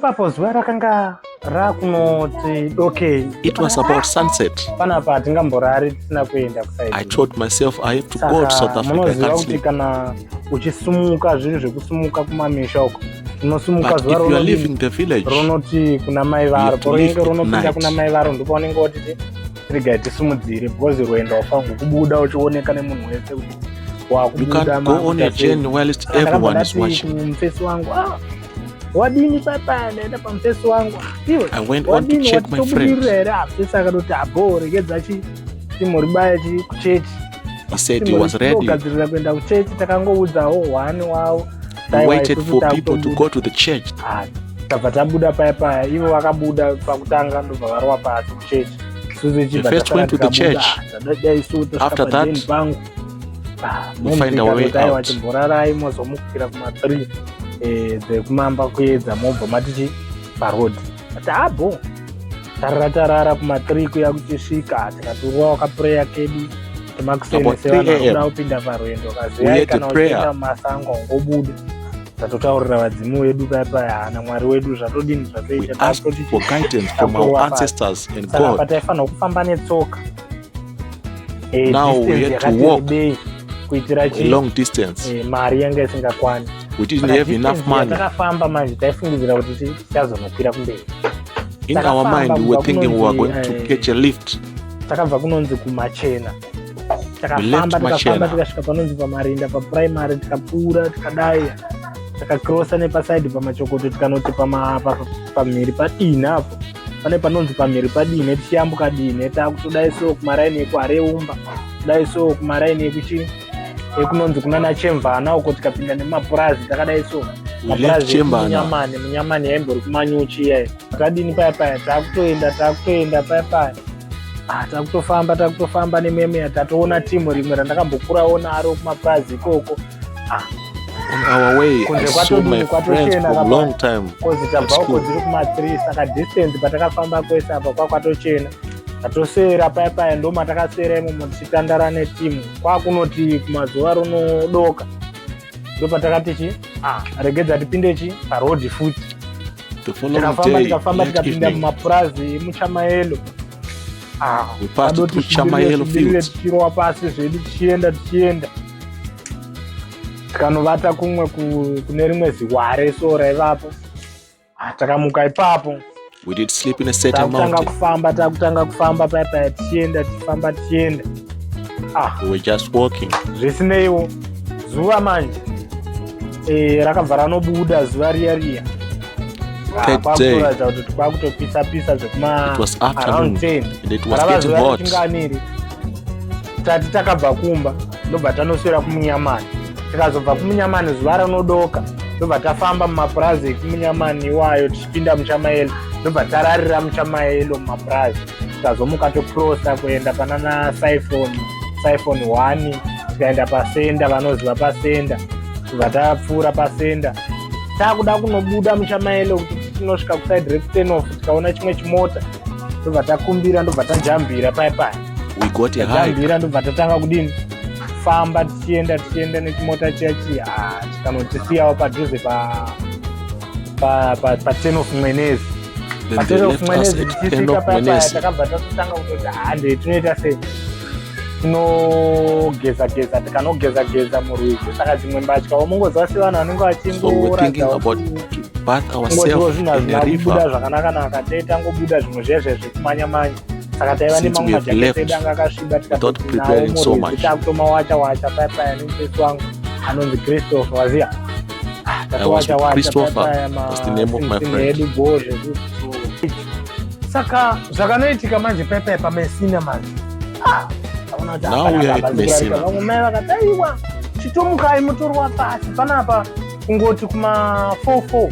ipapo zuva rakanga rakunoti okay, It was about sunset. panapa hatingamborari tisina kuenda I told myself I have to go to South Africa. I munoziva can't kuti sleep. kana uchisumuka zvinhu zvekusumuka kumamisha uko unosumuka But if zuva you are leaving the village, ronoti kuna mai you varo have to leave poringe at ronopinda night. kuna mai varo ndipo vanenge votiti regai tisimudzire because rwendo wafangu kubuda uchioneka nemunhu wese kuti You can't go on your journey whilst everyone is watching. kumufesi wangu wadini papa ndaenda pamufesi wangu iwe I went on to check my friend. here mufesi akatoti abo regedza timuribaya kuchechi. He said he was ready. Gadzirira kuenda kuchechi takangoudzawo hwani wavo. We waited for people to go to the church. Tabva tabuda paya ivo vakabuda pakutanga ndobva varwa pasi kuchechi. We first went to the church. After that, we find our way out. Chimborarai mozomukira kuma3 dzekumamba kuedza mobva matichi parodi. Abo tarara kuma3 kuya kuchisvika tikaturwa wakapureya kedu temakusenesevana upinda parwendo kaziai kana uchienda mumasango ngobuda tatotaurira vadzimu vedu paya hana mwari wedu zvatodini zvatoita. We asked for guidance from our ancestors and God. Saka taifanira kufamba netsoka. Now we had to walk kuitira a long distance. mari yanga isingakwani. We didn't have enough money. Takafamba manje taifungidzira kuti tichazonokwira kumberi. In our mind, we were thinking we were going to catch a lift. Takabva kunonzi kumachena. Takafamba tikasvika panonzi pamarinda papuraimari tikapfuura tikadai takakrosa nepasaidhi pamachokoto tikanoti pamhiri padini apo pane panonzi pamhiri padini tichiyambuka dini takutodai so kumaraini ekuhareumba kudai so kumaraini ekunonzi kunana chemvana uko tikapinda nemapurazi takadai so mapurazi munyamani yaimbori kumanyuchi iyayo takadini paya takutoenda paya takutofamba nememeya tatoona timu rimwe randakambokurawo naro kumapurazi ikoko. On our way, I saw my friends for a long time at school. Dziri kuma3 saka distance patakafamba kwese apa kwakwatochena tatosera paya ndo matakasera imomo tichitandara netimu kwakunoti kumazuva runodoka ndo patakati regedza tipinde parodi futi tikafamba tikapinda mumapurazi emuchamaelo. We passed through Chamaelo fields. Tichirowa pasi zvedu tichienda tikanovata kumwe kune rimwe ziware so raivapo takamuka ipapo. We did sleep in a certain mountain. Takutanga kufamba paya tichienda. We were just walking. Zvisineiwo zuva manje rakabva ranobuda zuva riya Third day, kuti kwakutopisa zvekuma it was afternoon and it was getting hot. Tati takabva kumba ndobva tanoswera kumunyamani. Tikazobva kumunyamani zuva ranodoka ndobva tafamba mumapurazi ekumunyamani iwayo tichipinda muchamaelo ndobva tararira muchamaelo mumapurazi tikazomuka tokrosa kuenda panana siphon 1 tikaenda pasenda vanoziva pasenda tobva tapfuura pasenda takuda kunobuda muchamaelo kuti tinosvika kuside return tikaona chimwe chimota ndobva takumbira ndobva tajambira paya We got a hike. ndobva tatanga kudini famba tichienda nechimota chiya tikanotisiyawo padhuze pa 10 of Mwenezi. Then they left us at 10 of Mwenezi. Takabva tatotanga kutoti hande tinoita sei tinogeza tikanogeza murwizi saka dzimwe mbatya wamongoziva sevanhu vanenge So we were thinking about to bath ourselves in the river. zvakanaka taitangobuda zvimwe zvezvekumanya saka taiva nemamwe majaketi anga akasviba takutomawacha paya nemufesi wangu anonzi Christopher waziya. Christopher was the name of my friend. Saka zvakanoitika manje paya pamesina manje. Now we are at Messina. Vamwe vakati aiwa chitomukai mutorwa pasi panapa kungoti kuma 44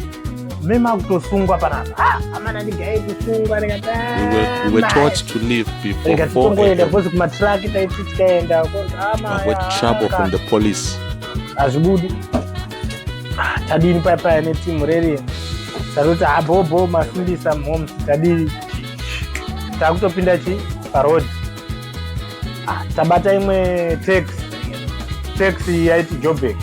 mema kutosungwa panapa. Amana ndigai kusungwa ndikati We were taught to leave before 4 a.m. Because kumatraki taiti tikaenda avoid trouble from the police. Azvibudi tadini paya netimu reri taroti abobo masimbisa mhomes tadini takutopinda parodi tabata imwe taxi yaiti Joburg.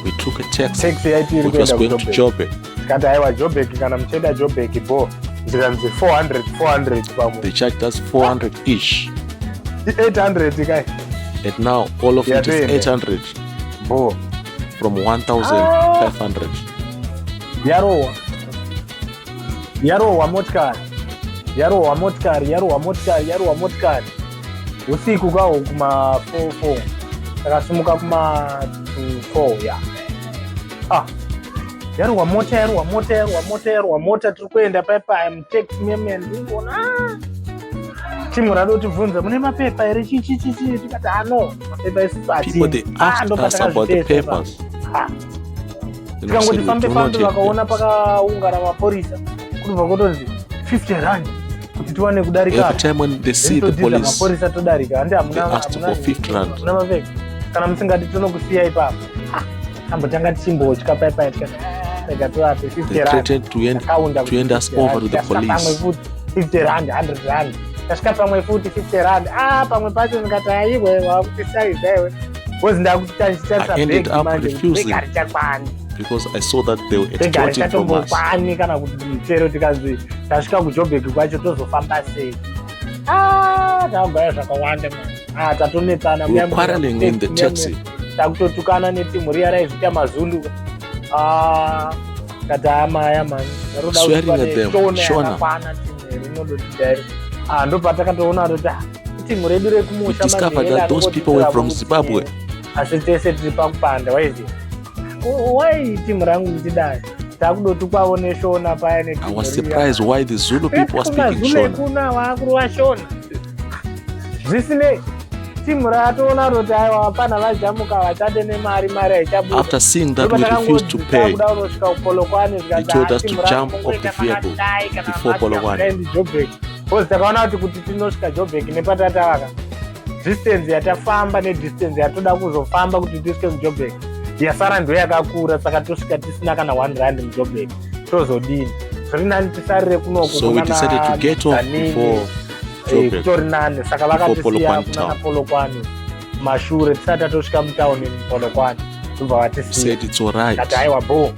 We took a taxi Taxi yaiti iri which was kuenda going to Joburg. tikati aiwa Joburg kana muchienda Joburg bo zvikanzi 400 pamwe. They charged us 400 each. 800 kai. And now all of it is 800 bo from 1,500. Yarowa motikari usiku kawo kuma 4 takasimuka kuma 4 ya yarowa mota tiri kuenda paipai muteksi memene ndingona timu radotibvunza mune mapepa here chichi tikati no mapepa People, they asked us about the papers. tikangoti fambe vakaona pakaungana mapurisa kubva kotonzi 50 rand kuti tiwane kudarika. Every time when they see the police, mapurisa todarika handi they asked for 50 rand. muna mapeka kana musingati tonokusiyai ipapo tambotanga tichimbotya paipai tikati tikatoape 50 rand. They threatened to end us over to the police. 50 rand 100 rand tasvika pamwe futi 50 rand pamwe pacho ndikati aiwe wakutisaizewe wozi ndakutitasisa ended up refusing because I saw that they were extorting from us. Kana kuti mutero tikazi tasvika kuJoburg kwacho tozofamba sei tagaya zvakawanda tatonetsana we were quarreling in the taxi. takutotukana netimu riya raizvita mazundu kati amaya mani swearing at them, Shona. Ndopatakatoona kuti timu redu rekumusha we discovered that those people were from Zimbabwe. Asi tese tiri pakupanda waizi wai timu rangu ndidai takudotukwawo neShona paya netimu. I was surprised why the Zulu people were speaking Shona. Kuna wakuru waShona zvisine timu ratoona roti aiwa hapana vajamuka vachade nemari haichabuda. After seeing that we refused to pay, they told us to jump off the vehicle before Polokwane. Takaona kuti tinosvika Joburg nepatatavaka distance yatafamba nedistance yatoda kuzofamba kuti tisvike muJoburg yasara ndo yakakura, saka tosvika tisina kana 1 rand muJoburg. Tozodini zviri nani tisarire kunoko. So we decided to get off before Joburg, kutori nani, saka vakatisiya kuna Polokwane mashure tisati tosvika mutauni muPolokwane ndobva vatisiya. Said it's all right. Kati aiwa bo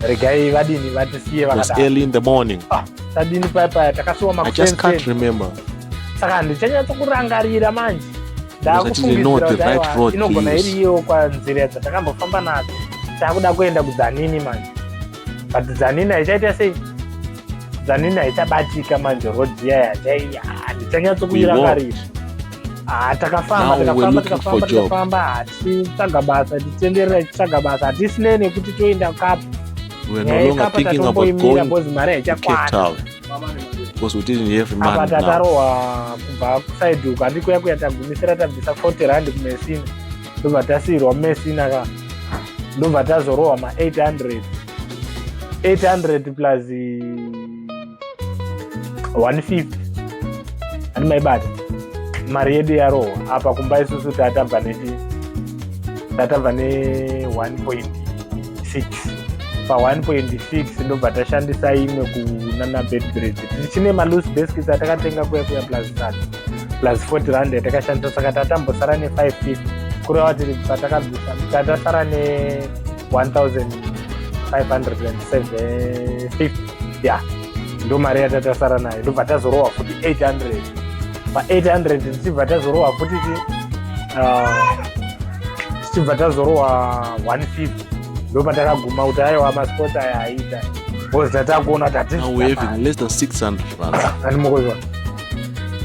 regai vadini vatisiye It was early in the morning. Tadini paipai takasiwa I just can't remember. Saka ndichanyatsokurangarira manje ndakufungidzira kuti inogona iriyo kwanzira dzatakambofamba nadzo takuda kuenda kuZanini manje, but Zanini haichaita sei, Zanini haichabatika manje, road iya yachaiya ndichanyatsokuirangarira. Takafamba tichitsvaga basa, tichitenderera tichitsvaga basa, hatisine nekuti toenda kapa. We were no longer thinking about going to Capetown because we didn't have money now. Tatarohwa kubva kusaidhi uku handikuya kuya tagumisira tabvisa 40 rand kumesina, ndobva tasiyirwa mumesina ka, ndobva tazorohwa ma800 plus 150 handi maibata mari yedu yarohwa apa kumba isusu tatabva ne1.6 pa 1.6 ndobva tashandisa imwe kunana bedbread. Tichine maloose baskets atakatenga kuya plus 40 rand yatakashandisa, saka tatambosara ne550 kureva tiri patakabvisa tatasara ne1550 ya ndo mari yatatasara nayo. Ndobva tazorohwa futi 800 pa 800 tichibva tazorohwa futi tichibva tazorohwa 150 ndopa takaguma kuti aiwa masport aya aita because tatakuona kuti now we're having less than 600 rand. And mokozwa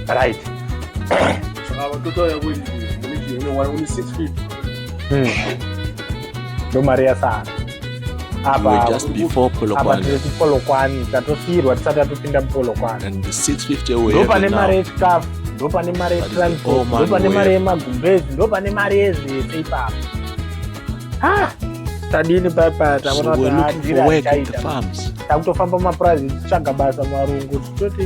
right ndo mari yasara apa just before Polokwane tatosiyirwa tisati tatopinda muPolokwane, and the 650 we ndo pane have mari now. yechikafu, ndo pane mari yetransport, ndo pane mari yemagumbezi, ndo pane mari yezvese ipapo. Tadini paipai So we're looking for work in the farms. takutofamba mapurazi tichitsvaga basa marungu tichoti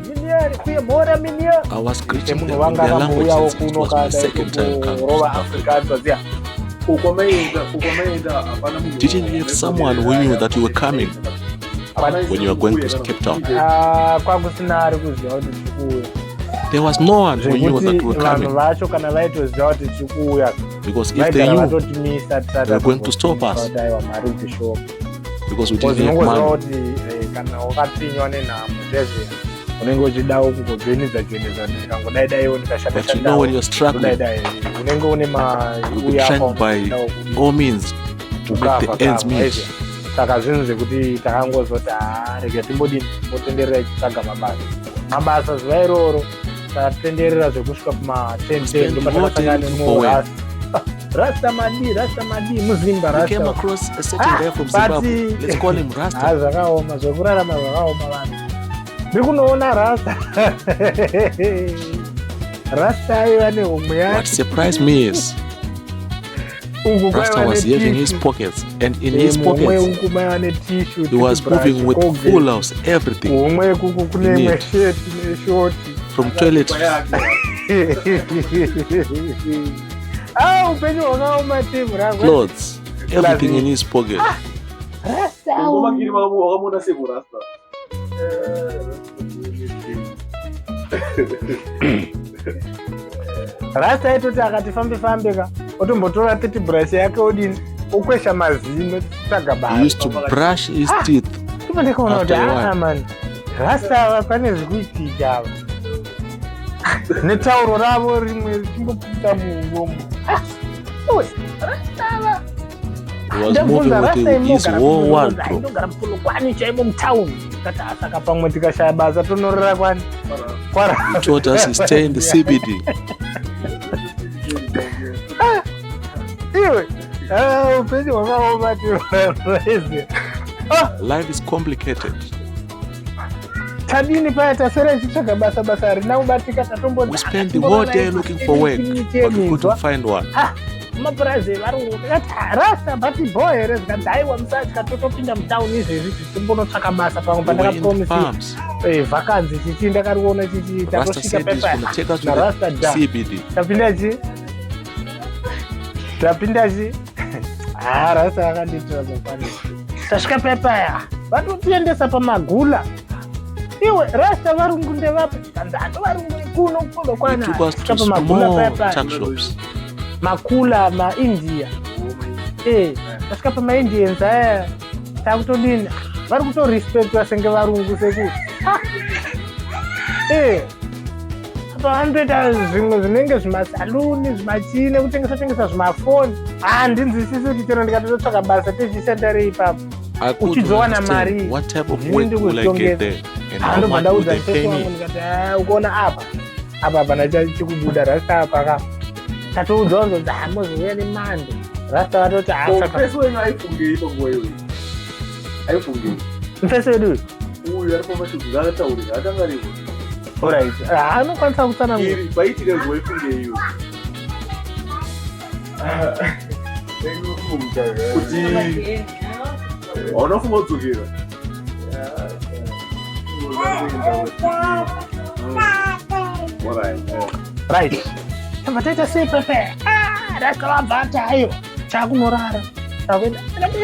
minieri kuye mhora minieri. I was greeting them Munhu in wanga their language akamboyawo since it kuno was my kada second time coming to kurova South Africa Africa. twaziya Didn't you have someone who knew that you were coming when you were going to Cape Town? kwakusina ari kuziva kuti tikuuya. There was no one who knew that we were Vanhu coming. vacho kana vaitoziva kuti tikuuya Because if they knew, they were going to stop us. Because we didn't have money. Kana wakapfinywa nenhamo ndezve unenge uchidawo kungodzvenedza ndikangodai ndikashata. But you know when you're struggling, unenge une you're trying by all means to make the ends meet. Saka zvinhu zvekuti takangozoti rega timbotenderera kutsvaga mabasa zuva iroro tatenderera zvekusvika kuma10 ndopatakasangana nemumwe Rasta Madi, Muzimba Rasta. We came across a certain guy from Zimbabwe. Let's call him Rasta. Zvakaoma, zvekurarama zvakaoma vanhu. Ndikunoona Rasta. Rasta aiva nehomwe yake. What surprised me is Rasta was having his pockets, and in his pockets he was moving with full house, everything. From toilet. Clothes, everything in his pocket. Rasta itoti akati fambe ka otombotora 30 brush yake odini okwesha mazino tsvaga basa. He used to brush his teeth. Ndikaona kuti man Rasta pane zvikuitika netauro ravo rimwe richimbopfuta muromo. He was moving with his whole wardrobe. Ndogara Polokwane chaimo mutown. Kati asaka pamwe tikashaya basa tonorora kwani. He told us he stay in the CBD. Life is complicated. Tadini paya tasera chichaka basa rina ubatika tatombo. We spent the whole day looking for work, but we couldn't find one. Mapurazi varungu Rasta bati boy rezikadaiwa musachi katotopinda mutown izvezvi tichimbonotsvaka basa pamwe pandakapromisi vakanzi chichi ndakariona chichi tatosvika pepa Rasta CBD. Tapinda chi Rasta akanditira mufaniso tasvika pepa vatotiendesa pamagula. Iwe Rasta varungu ndevapi kanzato varungu kuno Polokwane. He took us to small tuck shops. Makula ma-India. Tasvika pama-Indians aya takutodini vari kutorespectwa senge varungu sekuti apa vanotoita zvimwe zvinenge zvimasaluni zvimachine kutengesa zvimafoni. Handinzwisisi kuti chero ndikatototsvaka basa techishandarei ipapo uchizowana mari what type of work will I get there and how much will they pay me. Ukaona apa hapana chikubuda Rasta apa ka tatoudza kuti hamuzive nemando. Rasta vatoti mufeso wenyu aifungei panguva iyoyi? Aifungei mufeso wedu uyu ari pamashudzi akataurira atangariko. Alright, anokwanisa kutsanangura paitika zvaifungei iyoyi kuti hauna funga kudzokera. right vataita sei pepe Rasta vabvata ayo chakunorara.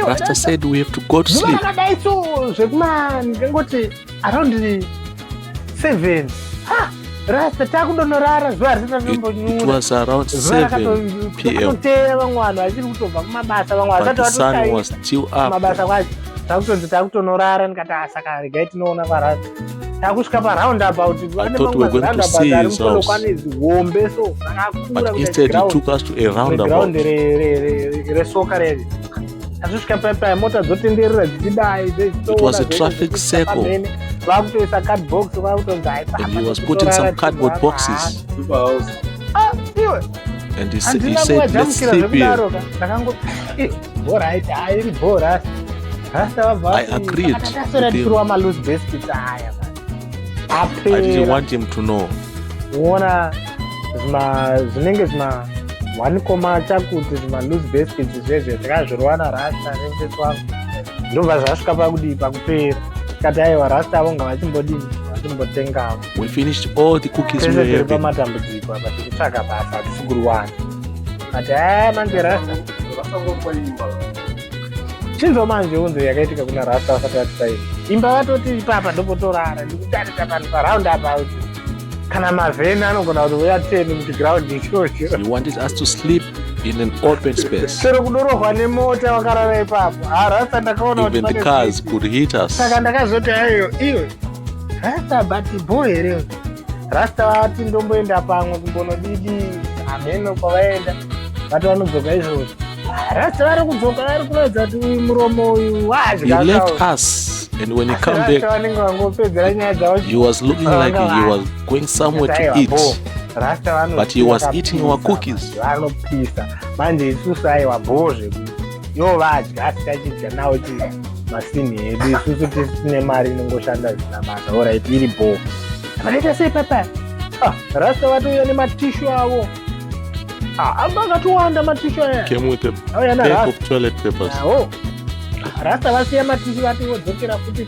Rasta said we have to go to sleep. Zvakadai so zvekuma ndingoti around 7 Rasta takudonorara zuva risina It was around 7 p.m. Toteya vamwe vanhu vachiri kutobva kumabasa vamwe but the sun was still up. Mabasa kwacho takutonzi takutonorara ndikati saka regai tinoona kwaRasta. Takusvika pa-roundabout. I thought we were going to see his house. But instead he took us to a roundabout. Resoka reri. Tasvika pepa mota dzotenderera dzichidai. It was a traffic circle. Vakutoisa cardbox vakutonzi and he was putting some cardboard boxes. And he said let's sleep here. I agreed with him. I didn't want him to know. Uona zvinenge zvima 1 chakuti zvima loose baskets zvezve takazvirwana Rasta nemfeswangu ndobva zvasvika pakudii pakupera tikati aiwa Rasta avonga vachimbotengawo. We finished all the cookies we were having. Pamatambudziko apa tichitsvaga basa hatisikuruwana kati manje Rasta chinzo manje unzo yakaitika kuna Rasta vasati vatisaini imba vatoti ipapa ndopotorara ndikutarisa panhu in an open space. Sero kudorohwa nemota wakarara ipapo. Rasta ndakaona kuti even the cars could hit us. Saka ndakazoti iwe Rasta but boy here. Rasta vati ndomboenda pamwe kumbonodidi ameno kwavaenda vati vanodzoka izvozvo. Rasta vari kudzoka vari kuratidza kuti uyu muromo uyu He left us, and when he come back, he was looking like he was going somewhere to eat, but he was eating our cookies. Vanopisa manje isusu aiwa bhozve ivo vadya asitachidya nawo ti masini edu isusu tisine mari inongoshanda zvisina basa orit iri bho vanoita sei papa Rasta vatouya nematishu avo akatowanda matishu aya Came with a bag of toilet papers. Rasta vasiya matishu vati vodzokera futi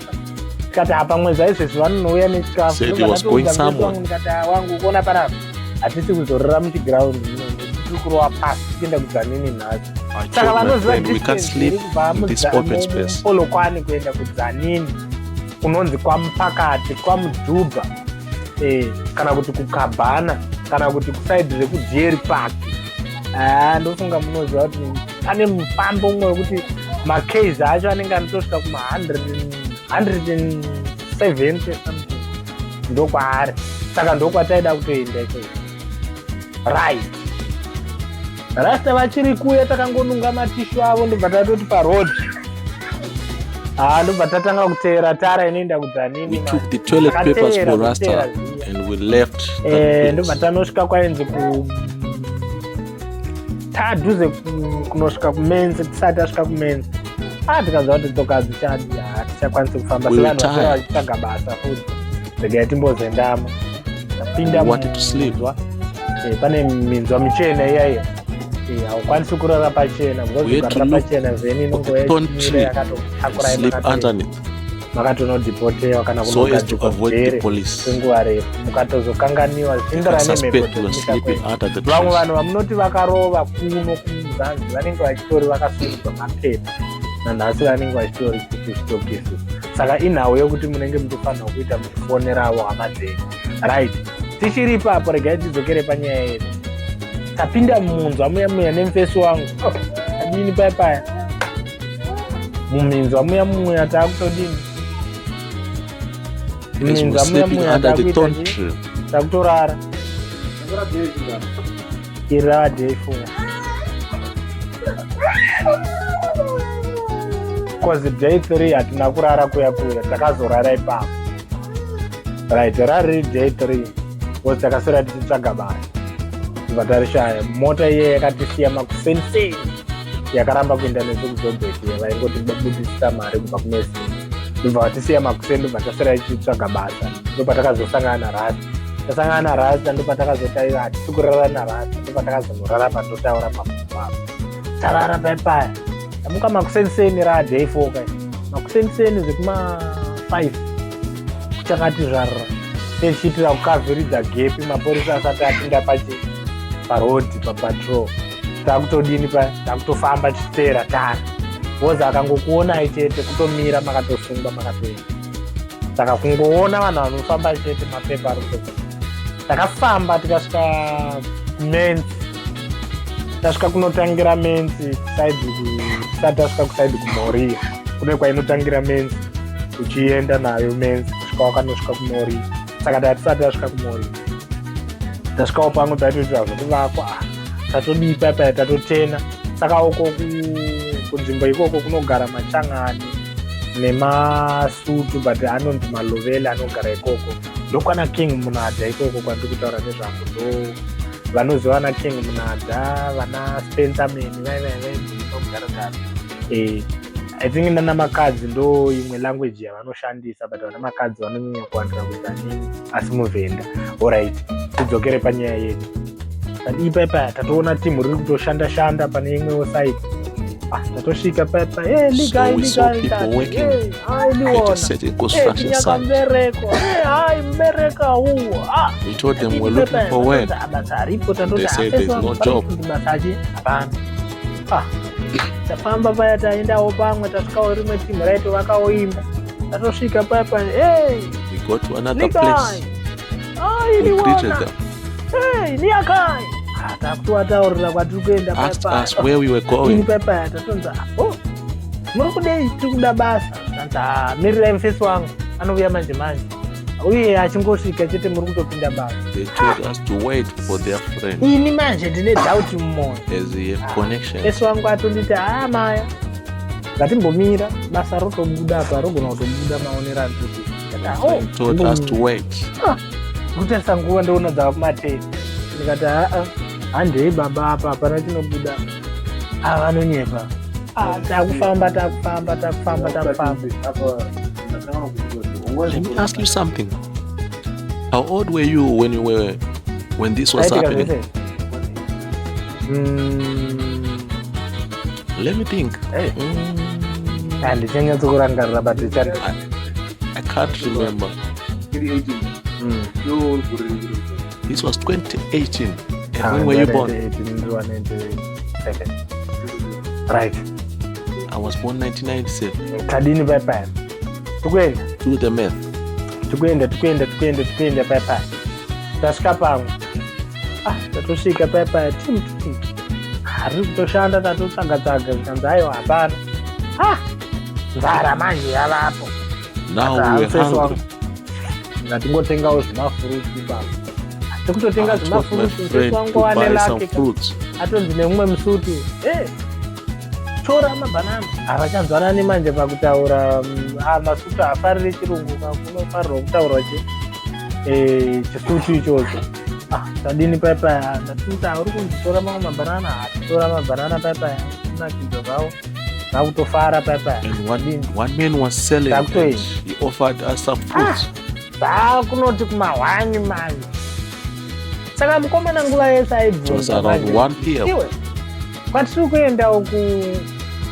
tikati apa mwedzi aizvesi vanonouya nechikafu Said he was going somewhere. ndikati wangu kuona panapa hatisi kuzorora muchigiraundi tiri kurova pasi tichienda kudzanini nhasi saka vanoziva we can't sleep in this open space. Polokwane kuenda kudzanini kunonzi kwamupakati kwamudhubha kana kuti kukabhana kana kuti kusaidhi rekudeer park. Ndofunga munoziva kuti pane mufambo umwe wekuti macase acho anenge anotosvika kuma 170 something ndokwaari saka ndokwataida kutoenda ikweyo right. Rasta vachiri kuya takangonunga matishu avo ndobva tatoti parod ndobva tatanga kuteera tara inoenda kudzanini. We took the toilet papers for Rasta and we left that place. Ndobva tanosvika kwainzi tadhuze kunosvika kumenzi tisati tasvika kumenzi tikazva kuti tsoka hatichakwanisi kufamba sevanhu vapera vachitsvaga basa futi regai timbozendamo tapinda pane minzwa michena iyaiya haukwanisi kurara pachena kugarara pachena vheni inongoyaimira yakatotakura makatonodhipotewa kana kunogadzikwaere kwenguva refu mukatozokanganiwa vamwe vanhu vamunoti vakarova kuno kumuzanzi vanenge vachitori vakasungidzwa mapepa nanhasi vanenge vachitori kuchitokisi saka inhau yokuti munenge mutofanira kuita muchifoneravo hama dzenyu right. Tichiri ipapo regai tidzokere panyaya yedu tapinda mumunzwa muya nemufesi wangu adini paya muminzwa muya taakutodini takutorara iri rava day 4 cause day 3 hatina kurara kuya takazorara ipapo right. Rari day 3 cause takaswera tichitsvaga basa kubva tarishaya mota iye yakatisiya makusenseni yakaramba kuenda nesokuzobheki vaingoti babudisisa mari kubva kunesini ndobva vatisiya makuseni ndobva taswera tichitsvaga basa ndobva takazosangana narasta tasangana narasta ndobva takazotaiva hatisi kurara narasta ndobva takazomurara pandotaura mabhuku tarara paipaya tamuka makusenseni raday 4 kai makusenseni zvekuma 5 kuchakati zvarara tichiitira kukavhiridza gepi mapurisa asati apinda parodhi papatrol takutodini takutofamba tichiteera tara woza akangokuonai chete kutomira makatosungwa makatoenda saka kungoona vanhu vanofamba chete mapepa ari kutoa takafamba tikasvika kumenzi tasvika kunotangira menzi tisati tasvika kusaidhi kumoria kune kwainotangira menzi uchienda nayo menzi kusvika wakanosvika kumoria saka tatisati tasvika kumoria tasvikawo pamwe taitoitira zvokuvakwa tatodipa paya tatotena saka uko kunzvimbo ikoko kunogara machangani nemasutu but anonzi malovela anogara ikoko ndokwana king munadha ikoko kwandiri kutaura nezvangu ndo vanoziva na king munadha vana spencerman vainogara I think nana makadzi ndo imwe language yavanoshandisa but vana makadzi vanonyanya kuwandira kudzanini asi muvhenda. Alright, tidzokere panyaya yedu ipaipaya tatoona timu riri kutoshanda pane imwewo side tatosvika paipa mbereka uwo basa aripo tandotabasachi hapana tafamba paya taendawo pamwe tasvikawo rimwe timu raito vakaoimba tatosvika paipa we go to another place. niyakai takutoataurira kwatiri kuenda asked us where we were going. paipai tatonza muri kudei tiri kuda basa tanza mirirai mufesi wangu anouya manje manje uye achingosvika chete muri kutopinda basa. They told us to wait for their friend ini manje ndine dhauti mumwoyo as he had connection. mufesi wangu atonditi maya ngatimbomira basa rotobuda apa rogona kutobuda maonerano He told us to wait. kutarisa nguva ndoona dzava kumatete ndikati handei baba apa hapana chinobuda vanonyepa takufamba. Let me ask you something. How old were you when this was happening? Let me think. handichanyatsikurangarira but I can't remember. This was 2018. And when were you born? 1997. Right. I was born 1997. Kadini paipai. Tukuenda. Do the math. Tukuenda paipai. Tasvika pamwe. Tatosvika paipai timu. Hari kutoshanda tatotsaga-tsaga zvikanzi aiwa hapana. Nzara manje yavapo. Now we were hungry. Ngatingotengawo zvimafuruti baba. Tikutotenga I told my zvimafuruti friend to buy some fruits. atonzi nemumwe musutu tora mabanana havachanzwanani manje pakutaura masutu hafariri chirungu kunofarirwa kutaurwa chisutu ichocho. Tadini paipai ndatiuta uri kunditora mamwe mabanana atitora mabanana paipai nakidzo zvavo vakutofara paipai. And one man was selling and he offered us some fruits. Kunoti kumahwanyi manje saka mukomana nguva yese aibvunza It was around 1 p.m. iwe kwatiri kuendawo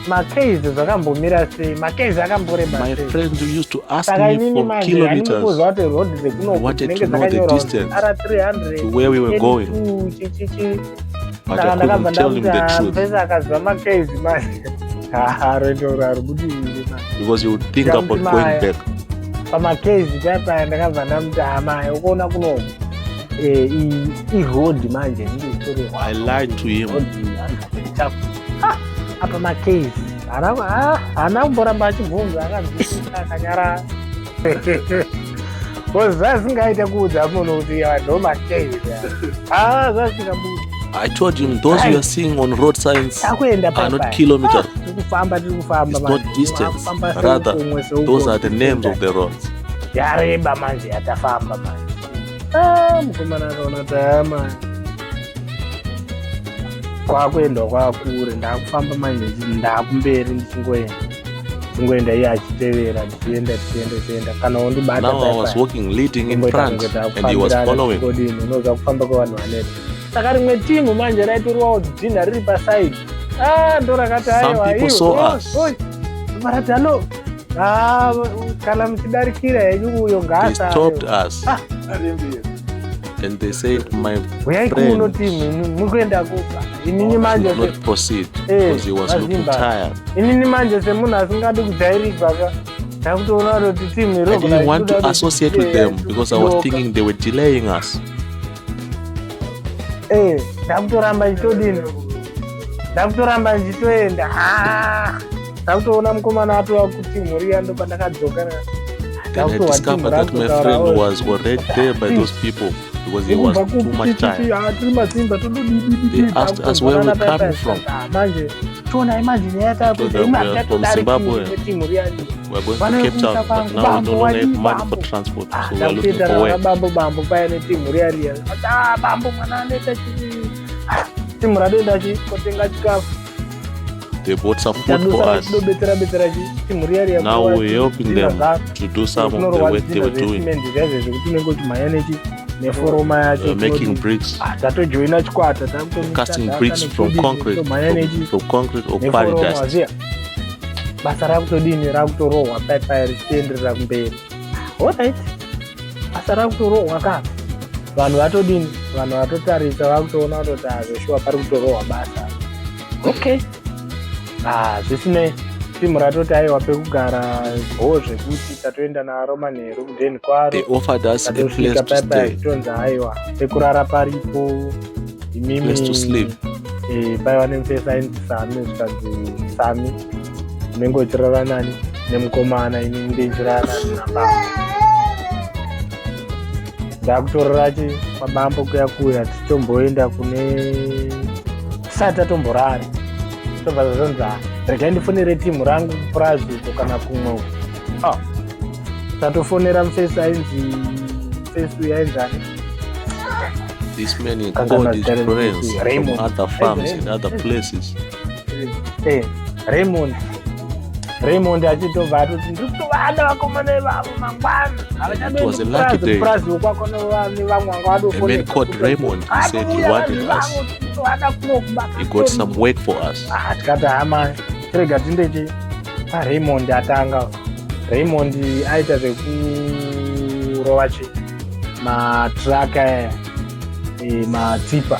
kumakeizi zvakambomira sei makeizi akamboreba My sei friend used to ask saka me inini for manje kilometers andikuuza kuti rodhi dzekunoku wanted dzinenge to know the dzakanyorwa distance ara 300 to where we were going, chichichi but saka I ndakabva couldn't tell him the ndakuti truth pese akaziva makeizi manje roitaura rikuti because he would think about going back. pamakeizi paipai ndakabva ndamuti hamai ukuona kunoku irodhi manje I lied to him. apa makeizi haana kumboramba achibvunza akanyara zvasingaita kuudza munhu kuti ndo makeizi zvasingabudi. I told him those you are seeing on road signs are not kilometers. It's not distance. Rather, those are the names of the roads. Yareba manje yatafamba manje. Mukomana rona tama. Kwakuenda kwakure ndakufamba manje ndakumberi ndichingoenda iye achitevera tienda kana undibata. Now I was walking leading in front and he was following. Unoza kufamba kwevanhu vaneta. Saka rimwe timu manje raitoriwawo dhinha riri pasaidi. Ndorakati Some people saw us. Marati halo. Kana muchidarikira henyu uyo They stopped us and they said, my friend should not proceed because he was looking tired. Inini manje semunhu asingadi kujairika ndakutoona kuti timu I didn't want to associate with them because I was thinking they were delaying us. Ndakutoramba ndichitoenda ndakutoona mukomana atova kutimu riya ndo pandakadzoka. Then I discovered that my friend was already there by those people because he was too much tired. They asked us where we coming from. Told them we are from Zimbabwe. We are going to Capetown, but now we no longer have money for transport, so we are looking for work. They bought some food for us. Now we're helping them to do some of the work they were doing. Making bricks, casting bricks from concrete or quarry dust. Basa rakutodini rakutorohwa paipai richienderera kumberi. Alright. Basa rakutorohwa kaka. Vanhu vatodini, vanhu vatotarisa vakutoona kuti zveshuwa pari kutorohwa basa. Okay. Zvisinei timu ratoti aiwa pekugara zvekuti tatoenda naro manheru kudheni kwaro. They offered us a place to stay. Tonzi aiwa pekurara paripo place to sleep. Paiva nemupesa inzi Sami zvikanzi Sami unenge uchirara nani nemukomana ini ndichirara nani nababa. Ndakutorora mabambo kuya titomboenda kune tisati tatomborara tobva zvazonzi regai ndifonere timu rangu kupurazi uko kana kumwe uko. Tatofonera mufesa ainzi fesu yainzani. This man called his friends from other farms in other places. Raymond achitobva atoti ndikutovada vakomana ivavo mangwana. It was a lucky day. A man called Raymond, he said he wanted us. He got some work for us. Tikati hama tirega tindechi Raymond atanga. Raymond aita zvekurova matraka matipa.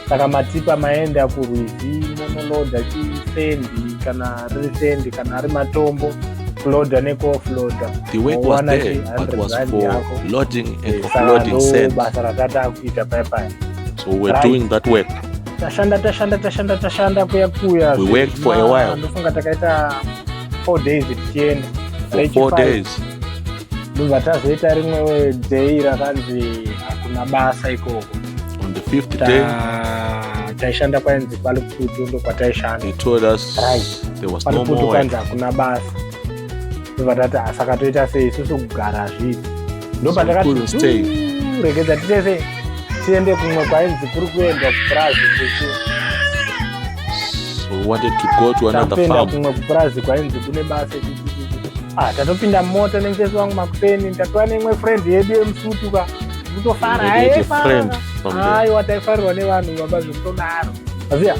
Saka matipa maenda kurwizi monoloda chisendi kana riri sendi kana ari matombo kuloda nekuoffloada. The work was there, but was for loading and offloading sand. Basa ratata kuita paya. So we're doing that work. Tashanda kuya. We worked for a while. Ndofunga takaita 4 days tichienda. For 4 days. Ndobva tazoita rimwe day rakanzi hakuna basa ikoko. On the 5th day, taishanda kwainzi pali Kutu ndo kwataishanda. He told us there was no more work. Hakuna basa. Ndobva tati saka toita sei isusu kugara zviri. Ndobva takati regedza titese tiende kumwe kwainzi kuri kuenda kupurazi. So we wanted to go to another farm. Kumwe kupurazi kwainzi kune basa. Tatopinda mota nemufesi wangu makuseni tatoa neimwe friend yedu yemusutu ka kutofara aiwa taifarirwa nevanhu baba zvekutodaro aziya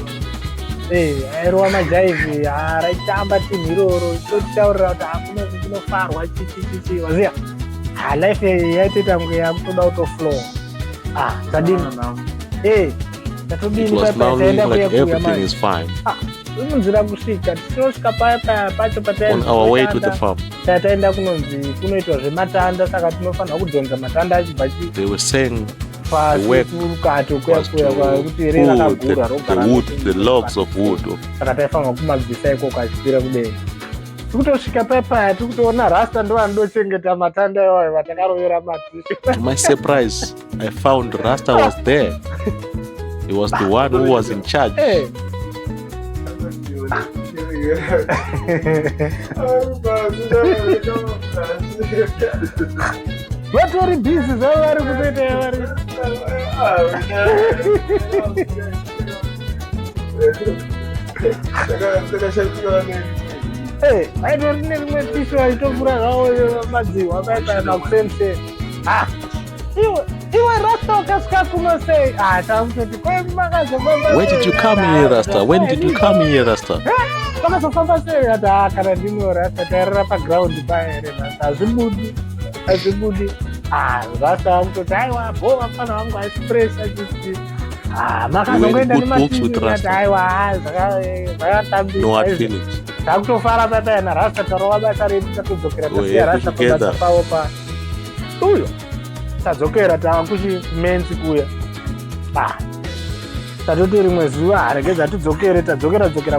airova majaivi raitamba timu iroro totitaurira kuti hakuna kunofarwa chichichichi waziya life yaitoita kunge yakutoda kutoflow tadini tatodini taenda kuyakuya unonzira kusvika tinosvika paya pacho pataenda kunonzi kunoitwa zvematanda saka tinofanira kudhonza matanda achibva pasi kuya kuti iri rakagura saka taifanira kumabvisa ikoko achipira kudenga. Tikutosvika paya tikutoona Rasta ndo anodochengeta matanda iwayo vatakarovera matisho. To my surprise, I found Rasta was there. He was the one who was in charge. Vatori busy zavari kutoita vari. Aitori nerimwe tisho aitokura zvawo madziwa paita makusense. Iwe Rasta ukasvika kuno sei? Takutoti kwemakazombamba. Where did you come here, Rasta? When did you come here, Rasta? Pakazofamba sei? Ati kana ndino Rasta tairara paground paya here hazvibudi. Rasta akutoti aiwa bhova mufana wangu express achiti makazongoenda nematv ati aiwa zvakatambisa. No hard feelings. Takutofara paya naRasta tarova basa redu tatodzokera tasiya Rasta pabasa pavo pa uyo tadzokera takuchimenzi kuya tatoti rimwe zuva regedza tadzokera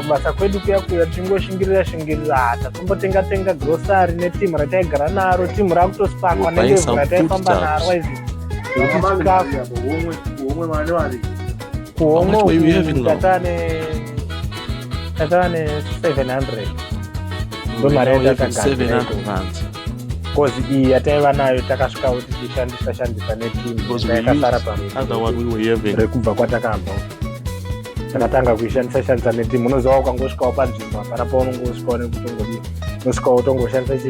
kubasa kwedu kuya tichingoshingirira tatombotenga grocery netimu rataigara naro, timu rakutosipakwa nendebvu rataifamba naro waizi kuhomwe tatane 700 ndo mari yatakagara kozi iyi yataiva nayo takasvika kuti tishandisa netimu taikasara parekubva kwatakabva takatanga kuishandisa netimu. Unoziva ukangosvikawo panzvimbo hapana paunongosvikawo nekutongodi unosvikawo utongoshandisa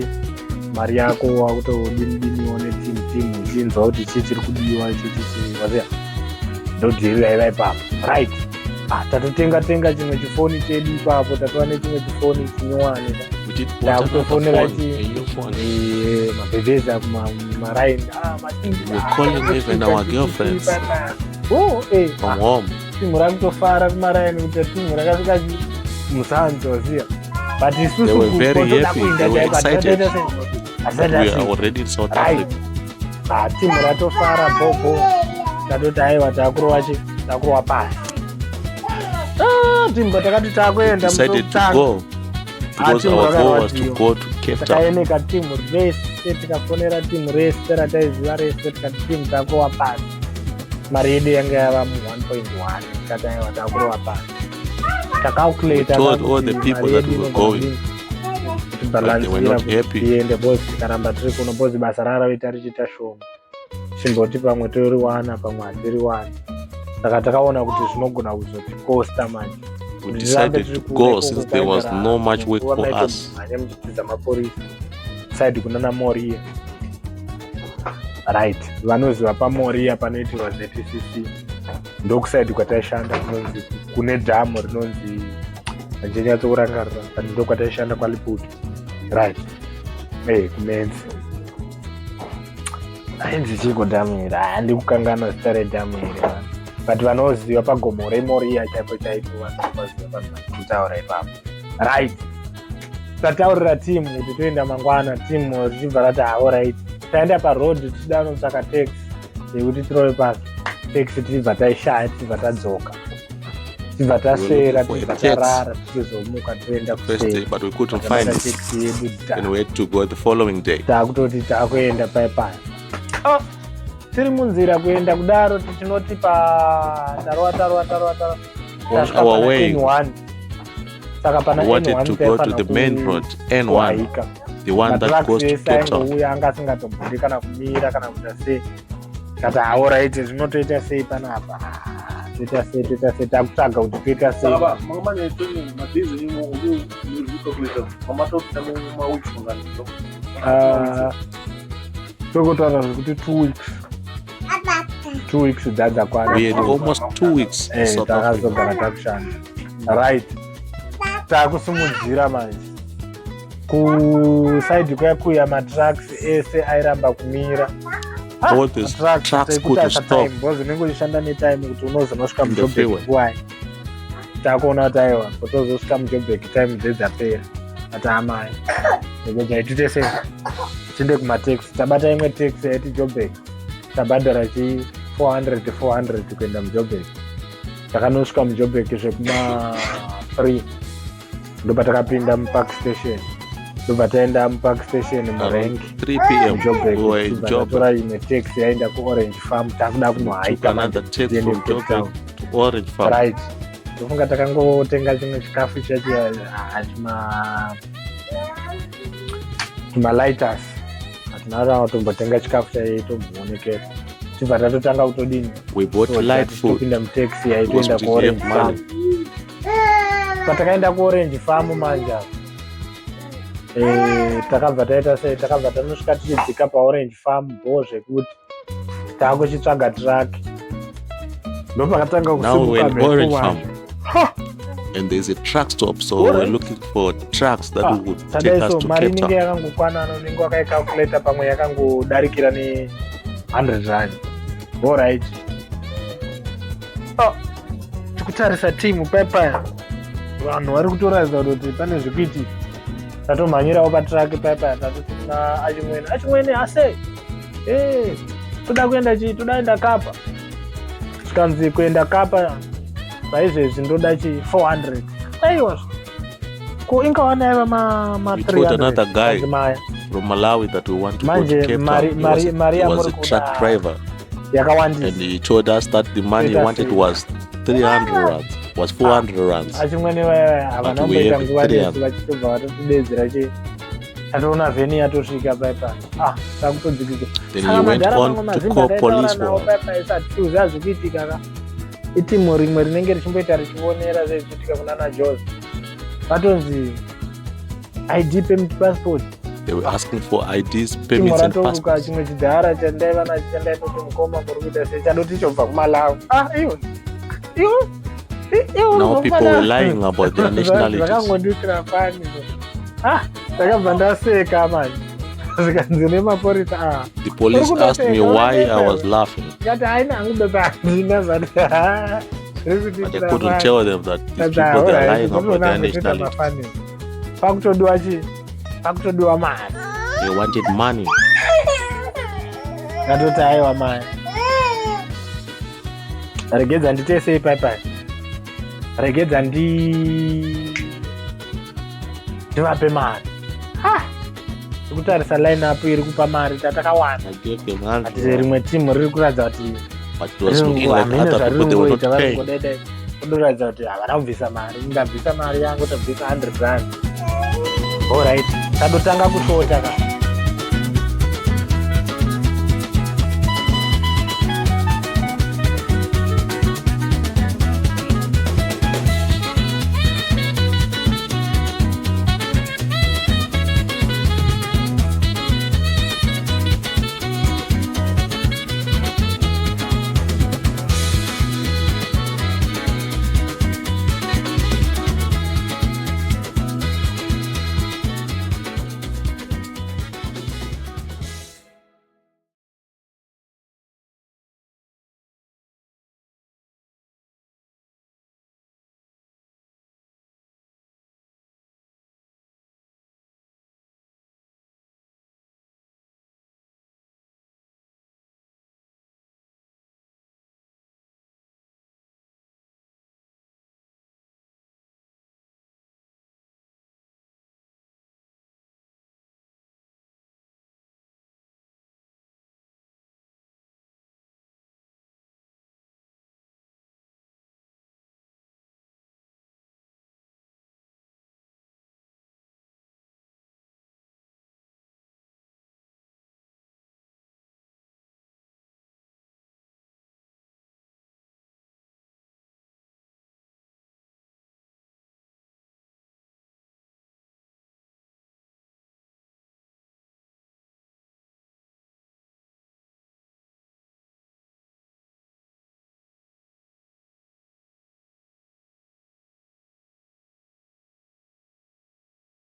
mari yako wakutodinidiniwo netimu uchinzwa kuti chii chiri kudiwa ichichichi waziya ndodhiri raiva ipapo right. Tatotenga chimwe chifoni chedu ipapo tatova nechimwe chifoni chinyowani takutofonera mabhebheza kumaraini timu rakutofara kumaraini kuti timu rakasvika musanzo waziya but isusu timu ratofara bobo tatoti aiwa takurova takurwa pasi. Timu takati takuenda decided to go because our goal was to go to Capetown. Takaeneka timu rese, tikafonera timu rese rataiziva rese, tikati timu takurwa pasi. Mari yedu yanga yava mu1.1 tikataiwa takurwa pasi. We told all the people that we were going, but they were not happy. Tiende bosi tikaramba tiri kuno bosi basa raraita richita shoma. Chimboti pamwe tori wana pamwe hatiri wana. Saka takaona kuti zvinogona kuzotikosta manje. We decided to go since there was no much work for us. Side kunana Moria. Right. Vanoziva pa Moria panoitirwa ZTCC. Ndokuside kwataishanda kunonzi kune dhamu rinonzi ndinyatsourangarira kandi ndokwataishanda kwaLiputo. Right. Kumenzi. Ainzi chiko dhamu iri. Handikukangana zita redhamu iri. But vanoziva pagomo reMoria chaipo vanoziva kutaura ipapo. Right. Tataurira timu kuti toenda mangwana, timu richibva rati alright. Taenda paroad tichida kutsvaka taxi yekuti tirove pasi. Taxi tichibva taishaya, tichibva tadzoka. Tichibva taswera, tichibva tarara, tichizomuka toenda kuseri. But we couldn't find it. And we had to go the following day. Takutoti takuenda paipai. Tiri munzira kuenda kudaro tichinoti tarwa. On our way, we wanted N1 to go to the main road, N1, the one that goes to Capetown. Uya anga asingatombodi kana kumira kana kuita sei. Kati alright zvinotoita sei panapa. Toita sei takutsvaga kuti toita sei. Baba, mama netoni madizi imo uyu calculator. Mama tokuta mu weeks ngani. Tokotaura kuti 2 weeks. 2 weeks dzadza kwana. We had almost 2 weeks in South Africa. Takazogara takushanda. Right. Takusimudzira manje. Kusaidi kwakuya matrucks ese airamba kumira. All these trucks couldn't stop. Bozi ningo ishanda netime kuti unozonosvika muJoburg kuwai. Takuona kuti aiwa kutozosvika muJoburg time dzedzapera. Ati amai. Ngoja itute sei. Tinde kumataxi. Tabata imwe taxi yaiti Joburg. Tabhadhara 400 kuenda muJoburg. Takanosvika muJoburg zvekuma 3. Ndobva takapinda mupark station. Ndobva taenda mupark station murengi. 3 p.m. Joburg. We were in Joburg. Tora imwe taxi yaenda kuOrange Farm. Takuda kunohaika. Another taxi from Joburg to Orange Farm. Right. Ndofunga takangotenga chimwe chikafu chachi lighters. Hatinara kutombotenga chikafu chaitomboonekera. Tibva tatotanga kutodini. We bought light food. Topinda mutaxi yaitoenda kuOrange Farm. Patakaenda kuOrange Farm manja. Takabva taita sei, takabva tanosvika tichidzika paOrange Farm zvekuti takuchitsvaga truck. Ndopakatanga Now we're in Orange Farm. Ha! And there's a truck stop, so we're looking for trucks that would take us to Mari Capetown. ninge yakangokwana ninge wakaikalculata pamwe yakangodarikira ne 100 rand. All right. Tikutarisa timu paipai. Vanhu vari kutoratidza kuti pane zvikuitika. Tatomhanyirawo patraki paipai tatoti kuna achimwene ase. Toda kuenda chii? Toda kuenda Kapa. Tikanzi kuenda Kapa saizvezvi ndoda chi 400. Aiwa. Ko ingawana yava ma 300. We told another guy from Malawi that we want to go to Capetown. He was a truck driver. And he told us that the money he wanted was 300 rands, was 400 rands. But we have 300. Then he went on to call police for us. Itimu rimwe rinenge richimboita richionera zvichiitika kunana Jos. Vatonzi ID payment passport. They were asking for IDs, payments and passports. Chimwe chidhara chandaiva nacho chandaitoti mukoma muri kuita sei chadoti chobva kuMalawi. Now people were lying about their nationalities. Zvakangondisira fani. Ndakabva ndaseka manje. Zikanzi nemapurisa. The police asked me why I was laughing. But I couldn't tell them that these people they are lying about their nationality. They wanted money. regedza nditesei paipai, regedza ndivape mari. Tikutarisa line up iri kupa mari tatakawanda, ati rimwe timu riri kuratidza kuti kudoratidza kuti havana kubvisa mari. Ndabvisa mari yangu, tabvisa 100 rand. Alright, tadotanga kushota ka